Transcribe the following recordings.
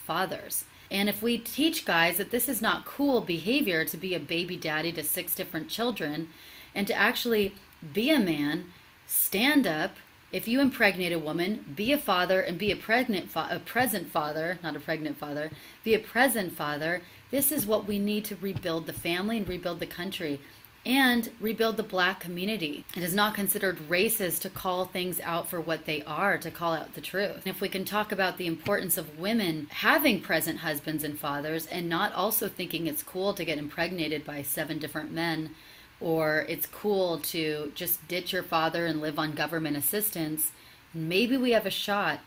fathers. And if we teach guys that this is not cool behavior to be a baby daddy to 6 different children and to actually be a man, stand up. If you impregnate a woman, be a father and be a present father, not a pregnant father, be a present father. This is what we need to rebuild the family and rebuild the country and rebuild the black community. It is not considered racist to call things out for what they are, to call out the truth. And if we can talk about the importance of women having present husbands and fathers and not also thinking it's cool to get impregnated by 7 different men, or it's cool to just ditch your father and live on government assistance, maybe we have a shot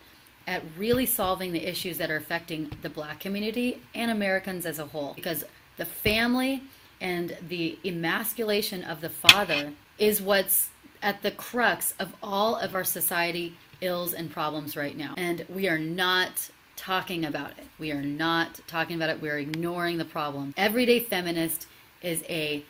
at really solving the issues that are affecting the black community and Americans as a whole. Because the family and the emasculation of the father is what's at the crux of all of our society ills and problems right now. And we are not talking about it. We are not talking about it. We're ignoring the problem. Everyday feminist is a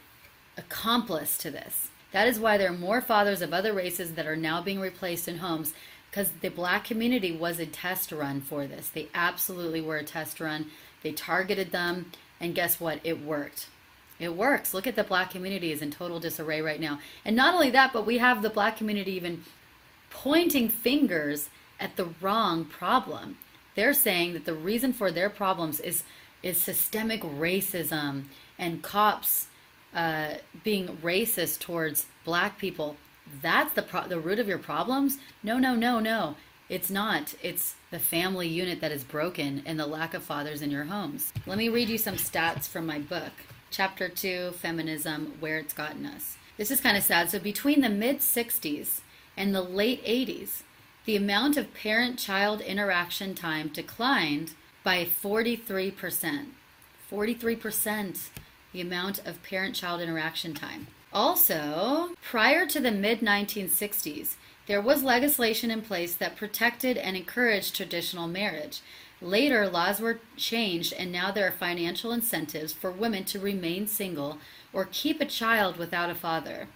accomplice to this. That is why there are more fathers of other races that are now being replaced in homes, because the black community was a test run for this. They absolutely were a test run. They targeted them, and guess what? It worked. It works. Look at the black community is in total disarray right now. And not only that, but we have the black community even pointing fingers at the wrong problem. They're saying that the reason for their problems is systemic racism and cops being racist towards black people. That's the root of your problems? No, no, no, no. It's not. It's the family unit that is broken and the lack of fathers in your homes. Let me read you some stats from my book, Chapter 2, Feminism, Where It's Gotten Us. This is kind of sad. So between the mid-60s and the late 80s, the amount of parent-child interaction time declined by 43%. 43%. The amount of parent-child interaction time. Also, prior to the mid-1960s, there was legislation in place that protected and encouraged traditional marriage. Later, laws were changed, and now there are financial incentives for women to remain single or keep a child without a father.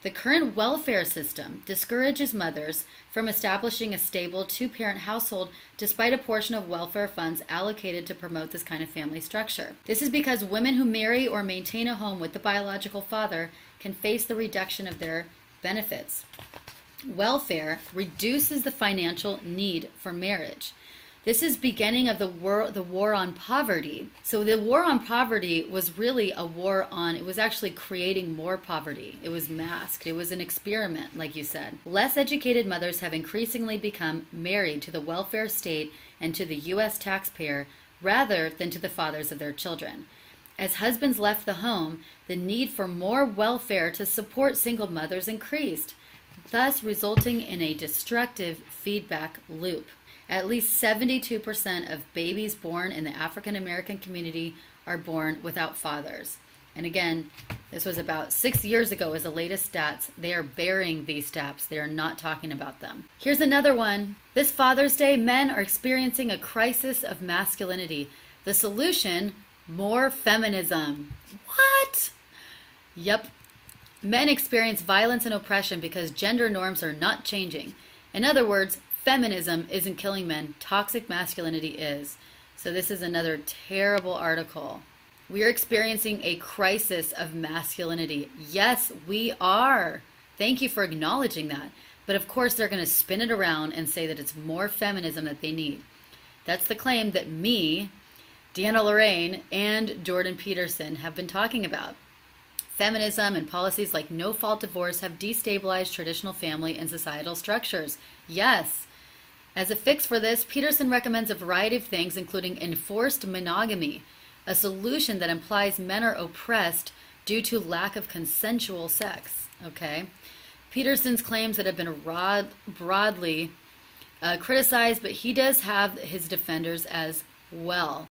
The current welfare system discourages mothers from establishing a stable 2-parent household despite a portion of welfare funds allocated to promote this kind of family structure. This is because women who marry or maintain a home with the biological father can face the reduction of their benefits. Welfare reduces the financial need for marriage. This is beginning of the war on poverty. So the war on poverty was really a war on, it was actually creating more poverty. It was masked. It was an experiment, like you said. Less educated mothers have increasingly become married to the welfare state and to the U.S. taxpayer rather than to the fathers of their children. As husbands left the home, the need for more welfare to support single mothers increased, thus resulting in a destructive feedback loop. At least 72% of babies born in the African American community are born without fathers. And again, this was about 6 years ago as the latest stats. They are burying these stats. They are not talking about them. Here's another one. This Father's Day, men are experiencing a crisis of masculinity. The solution, more feminism. What? Yep. Men experience violence and oppression because gender norms are not changing. In other words, feminism isn't killing men. Toxic masculinity is. So this is another terrible article. We are experiencing a crisis of masculinity. Yes, we are. Thank you for acknowledging that. But of course, they're going to spin it around and say that it's more feminism that they need. That's the claim that me, Deanna Lorraine, and Jordan Peterson have been talking about. Feminism and policies like no-fault divorce have destabilized traditional family and societal structures. Yes. As a fix for this, Peterson recommends a variety of things, including enforced monogamy, a solution that implies men are oppressed due to lack of consensual sex. Okay. Peterson's claims that have been broadly criticized, but he does have his defenders as well.